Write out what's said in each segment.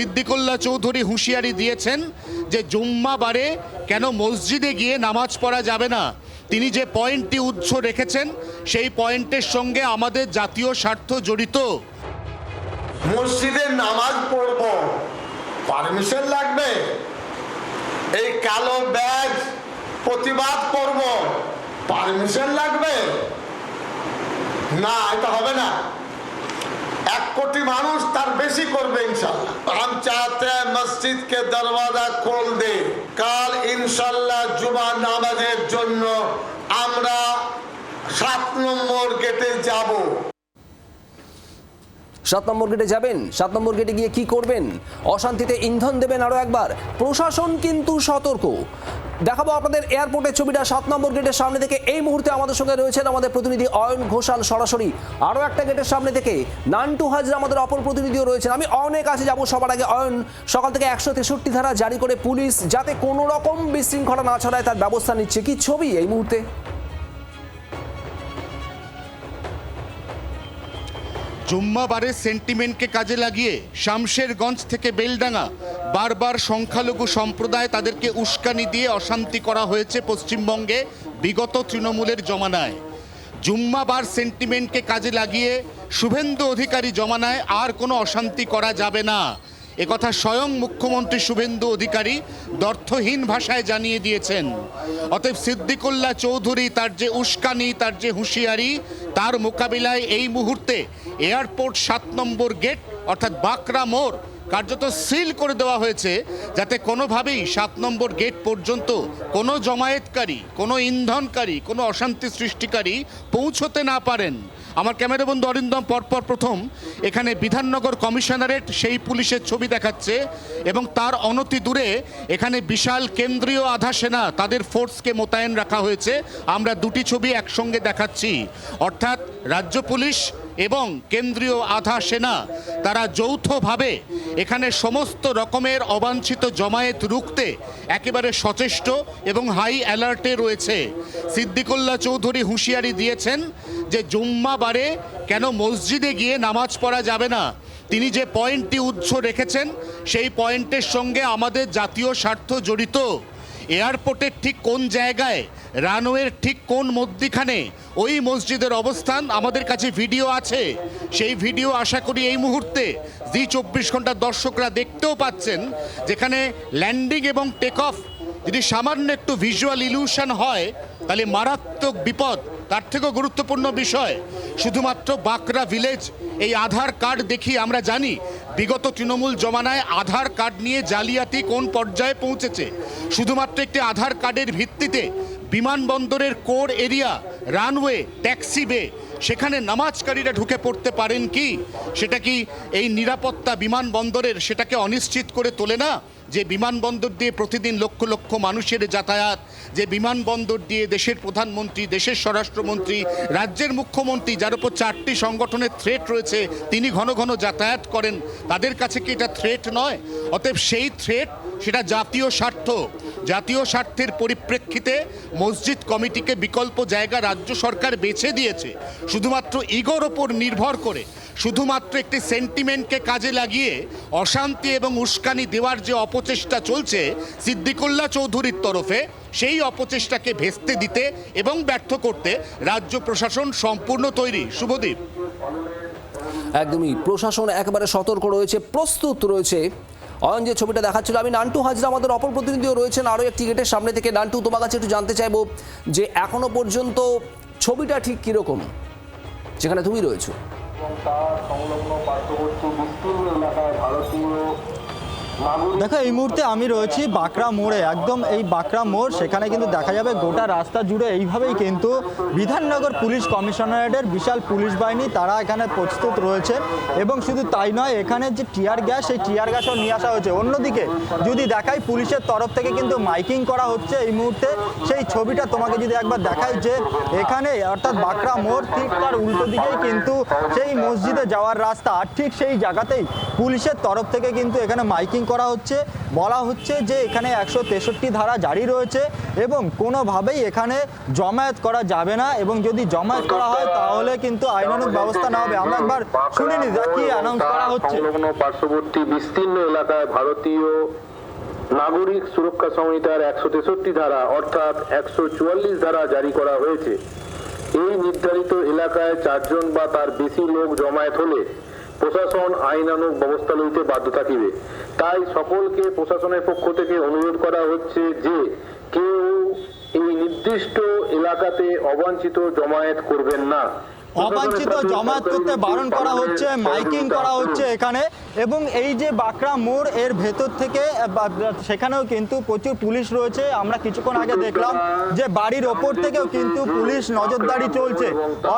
সিদ্দিকুল্লাহ চৌধুরী হুঁশিয়ারি দিয়েছেন যে জুম্মাবারে কেন মসজিদে গিয়ে নামাজ পড়া যাবে না। তিনি যে পয়েন্টটি উৎস রেখেছেন সেই পয়েন্টের সঙ্গে আমাদের জাতীয় স্বার্থ জড়িত। মসজিদে নামাজ পড়ব, পারমিশন লাগবে? এই কালো ব্যাজ প্রতিবাদ করব, পারমিশন লাগবে? না, এটা হবে না। 1 কোটি মানুষ তার বেশি করবে इंशाल्लाह। हम चाहते हैं मस्जिद के दरवाजा खोल दे। কাল ইনশাআল্লাহ জুমা নামাজের জন্য আমরা 7 নম্বর গেটে যাব। 7 নম্বর গেটে যাবেন। 7 নম্বর গেটে গিয়ে কি করবেন? অশান্তিতে ইন্ধন দেবেন আরো একবার। প্রশাসন কিন্তু সতর্ক। দেখাবো আপনাদের এয়ারপোর্টের ছবিটা 7 নম্বর গেটের সামনে থেকে। এই মুহূর্তে আমাদের সঙ্গে রয়েছেন আমাদের প্রতিনিধি অয়ন ঘোষাল সরাসরি আরো একটা গেটের সামনে থেকে। নান্টু হাজরা আমাদের অপর প্রতিনিধিও রয়েছেন। আমি অনেক কাছে যাব সবার আগে। অয়ন, সকাল থেকে 163 ধারা জারি করে পুলিশ যাতে কোনো রকম বিশৃঙ্খলা না ছড়ায় তার ব্যবস্থা নিচ্ছে। কি ছবি এই মুহূর্তে? জুম্মাবারের সেন্টিমেন্টকে কাজে লাগিয়ে শামশেরগঞ্জ থেকে বেলডাঙ্গা বারবার সংখ্যালঘু সম্প্রদায় তাদেরকে উস্কানি দিয়ে অশান্তি করা হয়েছে পশ্চিমবঙ্গে বিগত তৃণমূলের জমানায়। জুম্মাবার সেন্টিমেন্টকে কাজে লাগিয়ে শুভেন্দু অধিকারী জমানায় আর কোনো অশান্তি করা যাবে না, একথা স্বয়ং মুখ্যমন্ত্রী শুভেন্দু অধিকারী দ্ব্যর্থহীন ভাষায় জানিয়ে দিয়েছেন। অতএব সিদ্দিকুল্লাহ চৌধুরী তার যে উস্কানি, তার যে হুঁশিয়ারি, তার মোকাবিলায় এই মুহূর্তে এয়ারপোর্ট 7 নম্বর গেট অর্থাৎ বাকরা মোড় কার্যত সিল করে দেওয়া হয়েছে, যাতে কোনোভাবেই 7 নম্বর গেট পর্যন্ত কোনো জমায়েতকারী, কোনো ইন্ধনকারী, কোনো অশান্তি সৃষ্টিকারী পৌঁছতে না পারেন। আমার ক্যামেরা বন্ধু অরিন্দম পরপর প্রথম এখানে বিধাননগর কমিশনারেট সেই পুলিশের ছবি দেখাচ্ছে এবং তার অনতি দূরে এখানে বিশাল কেন্দ্রীয় আধা সেনা তাদের ফোর্সকে মোতায়েন রাখা হয়েছে। আমরা দুটি ছবি একসঙ্গে দেখাচ্ছি, অর্থাৎ রাজ্য পুলিশ এবং কেন্দ্রীয় আধা সেনা তারা যৌথভাবে এখানে সমস্ত রকমের অবাঞ্ছিত জমায়েত রুখতে একেবারে সচেষ্ট এবং হাই অ্যালার্টে রয়েছে। সিদ্দিকুল্লাহ চৌধুরী হুঁশিয়ারি দিয়েছেন যে জুম্মাবারে কেন মসজিদে গিয়ে নামাজ পড়া যাবে না। তিনি যে পয়েন্টটি উৎস রেখেছেন সেই পয়েন্টের সঙ্গে আমাদের জাতীয় স্বার্থ জড়িত। এয়ারপোর্টের ঠিক কোন জায়গায়, রানওয়ের ঠিক কোন মধ্যিখানে ওই মসজিদের অবস্থান আমাদের কাছে ভিডিও আছে। সেই ভিডিও আশা করি এই মুহূর্তে জি 24 ঘন্টার দর্শকরা দেখতেও পাচ্ছেন, যেখানে ল্যান্ডিং এবং টেক অফ যদি সামান্য একটু ভিজুয়াল ইলিউশন হয় তাহলে মারাত্মক বিপদ। তার থেকেও গুরুত্বপূর্ণ বিষয়, শুধুমাত্র বাকরা ভিলেজ এই আধার কার্ড দেখি আমরা জানি বিগত তৃণমূল জমানায় আধার কার্ড নিয়ে জালিয়াতি কোন পর্যায়ে পৌঁছেছে। শুধুমাত্র একটি আধার কার্ডের ভিত্তিতে বিমানবন্দরের কোর এরিয়া, রানওয়ে, ট্যাক্সি বে, সেখানে নামাজকারীরা ঢুকে পড়তে পারেন কি? সেটা কি এই নিরাপত্তা বিমানবন্দরের সেটাকে অনিশ্চিত করে তোলে না? যে বিমানবন্দর দিয়ে প্রতিদিন লক্ষ লক্ষ মানুষের যাতায়াত, যে বিমানবন্দর দিয়ে দেশের প্রধানমন্ত্রী, দেশের স্বরাষ্ট্রমন্ত্রী, রাজ্যের মুখ্যমন্ত্রী, যার উপর 4টি সংগঠনের থ্রেট রয়েছে, তিনি ঘন ঘন যাতায়াত করেন, তাদের কাছে কি এটা থ্রেট নয়? অতএব সেই থ্রেট, সেটা জাতীয় স্বার্থ। জাতীয় স্বার্থের পরিপ্রেক্ষিতে মসজিদ কমিটিকে বিকল্প জায়গা রাজ্য সরকার বেছে দিয়েছে। শুধুমাত্র ইগোর ওপর নির্ভর করে, শুধুমাত্র একটি সেন্টিমেন্টকে কাজে লাগিয়ে অশান্তি এবং উস্কানি দেওয়ার যে অপচেষ্টা চলছে সিদ্দিকুল্লাহ চৌধুরীর তরফে, সেই অপচেষ্টাকে ভেস্তে দিতে এবং ব্যর্থ করতে রাজ্য প্রশাসন সম্পূর্ণ তৈরি। শুভদীপ, একদমই প্রশাসন একেবারে সতর্ক রয়েছে, প্রস্তুত রয়েছে। অয়ন যে ছবিটা দেখাচ্ছিল, আমি নান্টু হাজরা আমাদের অপর প্রতিনিধিও রয়েছেন আরও একটি গেটের সামনে থেকে। নান্টু, তোমার কাছে একটু জানতে চাইবো যে এখনো পর্যন্ত ছবিটা ঠিক কীরকম যেখানে তুমি রয়েছো? দেখো, এই মুহূর্তে আমি রয়েছি বাকরা মোড়ে। একদম এই বাকরা মোড়, সেখানে কিন্তু দেখা যাবে গোটা রাস্তা জুড়ে এইভাবেই কিন্তু বিধাননগর পুলিশ কমিশনারেটের বিশাল পুলিশ বাহিনী তারা এখানে প্রস্তুত রয়েছে। এবং শুধু তাই নয়, এখানে যে টিয়ার গ্যাস, সেই টিয়ার গ্যাসও নিয়ে আসা হয়েছে। অন্যদিকে যদি দেখাই, পুলিশের তরফ থেকে কিন্তু মাইকিং করা হচ্ছে এই মুহূর্তে। সেই ছবিটা তোমাকে যদি একবার দেখাই, যে এখানে অর্থাৎ বাকরা মোড় ঠিক তার উল্টো দিকেই কিন্তু সেই মসজিদে যাওয়ার রাস্তা, আর ঠিক সেই জায়গাতেই পুলিশের তরফ থেকে কিন্তু এখানে মাইকিং করা হচ্ছে, বলা হচ্ছে যে এখানে 163 ধারা জারি রয়েছে এবং কোনোভাবেই এখানে জমায়েত করা যাবে না, এবং যদি জমায়েত করা হয় তাহলে কিন্তু আইনানুগ ব্যবস্থা নেওয়া হবে। আমরা একবার শুনে নিই কি অ্যানাউন্স করা হচ্ছে। সংলগ্ন পার্শ্ববর্তী বিস্তীর্ণ এলাকায় ভারতীয় নাগরিক সুরক্ষা সংহিতার 163 ধারা অর্থাৎ 144 ধারা জারি করা হয়েছে। এই নির্ধারিত এলাকায় 4 জন বা তার বেশি লোক জমায়েত হলে প্রশাসন আইনানুগ ব্যবস্থা লইতে বাধ্য থাকিবে। তাই সকলকে প্রশাসনের পক্ষ থেকে অনুরোধ করা হচ্ছে যে কেউ এই নির্দিষ্ট এলাকাতে অবাঞ্ছিত জমায়েত করবেন না। অবাঞ্ছিত জমায়েত করতে বারণ করা হচ্ছে, মাইকিং করা হচ্ছে এখানে। এবং এই যে বাঁকড়া মোড় এর ভেতর থেকে সেখানেও কিন্তু প্রচুর পুলিশ রয়েছে। আমরা কিছুক্ষণ আগে দেখলাম যে বাড়ির ওপর থেকেও কিন্তু পুলিশ নজরদারি চলছে।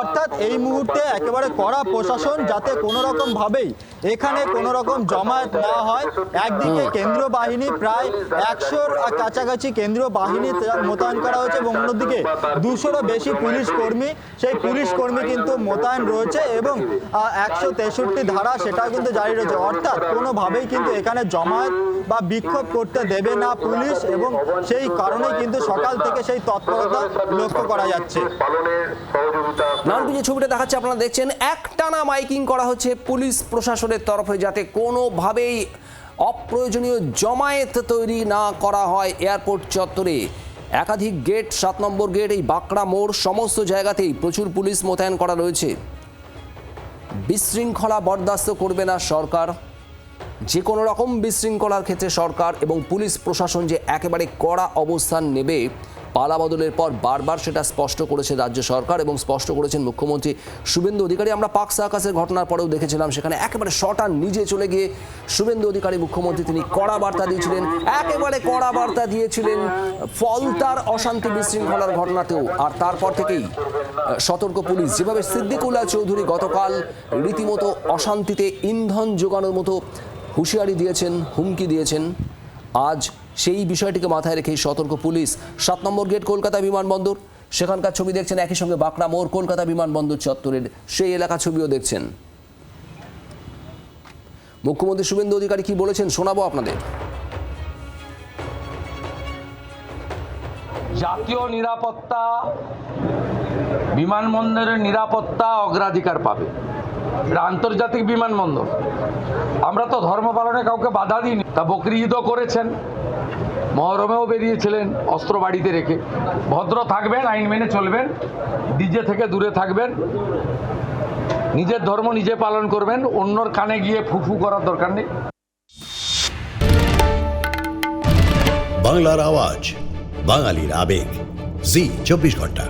অর্থাৎ এই মুহূর্তে একেবারে কড়া প্রশাসন, যাতে কোনো রকম ভাবেই এখানে কোনো রকম জমায়েত না হয়। একদিকে কেন্দ্রীয় বাহিনী প্রায় 100-র কাছাকাছি কেন্দ্রীয় বাহিনী মোতায়েন করা হয়েছে এবং অন্যদিকে 200-রও বেশি পুলিশ কর্মী, সেই পুলিশ কর্মী কিন্তু মোতায়েন রয়েছে এবং 163 ধারা সেটাও কিন্তু জারি রয়েছে। অর্থাৎ কোনোভাবেই কিন্তু এখানে জমায়েত বা বিক্ষোভ করতে দেবে না পুলিশ, এবং সেই কারণেই কিন্তু সকাল থেকে সেই তৎপরতা লক্ষ্য করা যাচ্ছে। নানপুর যে ছবিটা দেখাচ্ছে আপনারা দেখছেন, একটানা মাইকিং করা হচ্ছে পুলিশ প্রশাসনের তরফে, যাতে কোনোভাবেই অপ্রয়োজনীয় জমায়েত তৈরি না করা হয় এয়ারপোর্ট চত্বরে। একাধিক গেট, 7 নম্বর গেট, এই বাঁকড়া মোড়, সমস্ত জায়গাতেই প্রচুর পুলিশ মোতায়েন করা রয়েছে। বিশৃঙ্খলা বরদাস্ত করবে না সরকার। যে কোনো রকম বিশৃঙ্খলার ক্ষেত্রে সরকার এবং পুলিশ প্রশাসন যে একেবারে কড়া অবস্থান নেবে, পালা বদলের পর বারবার সেটা স্পষ্ট করেছে রাজ্য সরকার এবং স্পষ্ট করেছেন মুখ্যমন্ত্রী শুভেন্দু অধিকারী। আমরা পাক সার্কাসের ঘটনার পরেও দেখেছিলাম, সেখানে একেবারে শটান নিজে চলে গিয়ে শুভেন্দু অধিকারী মুখ্যমন্ত্রী তিনি কড়া বার্তা দিয়েছিলেন, একেবারে কড়া বার্তা দিয়েছিলেন ফলতার অশান্তি বিশৃঙ্খলার ঘটনাতেও। আর তারপর থেকেই সতর্ক পুলিশ, যেভাবে সিদ্দিকুল্লাহ চৌধুরী গতকাল রীতিমতো অশান্তিতে ইন্ধন যোগানোর মতো হুঁশিয়ারি দিয়েছেন, হুমকি দিয়েছেন, আজ সেই বিষয়টিকে মাথায় রেখেই সতর্ক পুলিশ। 7 নম্বর গেট কলকাতা বিমানবন্দর, সেখানকার ছবি দেখছেন, একই সঙ্গে বাঁকড়া মোড় কলকাতা বিমানবন্দর চত্বরের সেই এলাকা ছবিও দেখছেন। মুখ্যমন্ত্রী শুভেন্দু অধিকারী কি বলেছেন শোনাবো আপনাদের। জাতীয় নিরাপত্তা, বিমানবন্দরের নিরাপত্তা অগ্রাধিকার পাবে। এটা আন্তর্জাতিক বিমানবন্দর, আমরা তো ধর্ম পালনে কাউকে বাধা দিইনি। তা বকরি ঈদও করেছেন, মহরমেও বেরিয়েছিলেন অস্ত্র বাড়িতে রেখে। ভদ্র থাকবেন, আইন মেনে চলবেন, ডিজে থেকে দূরে থাকবেন, নিজের ধর্ম নিজে পালন করবেন, অন্যর কানে গিয়ে ফুফু করার দরকার নেই। বাংলার আওয়াজ, বাঙালির আবেগ, জি 24 ঘন্টা।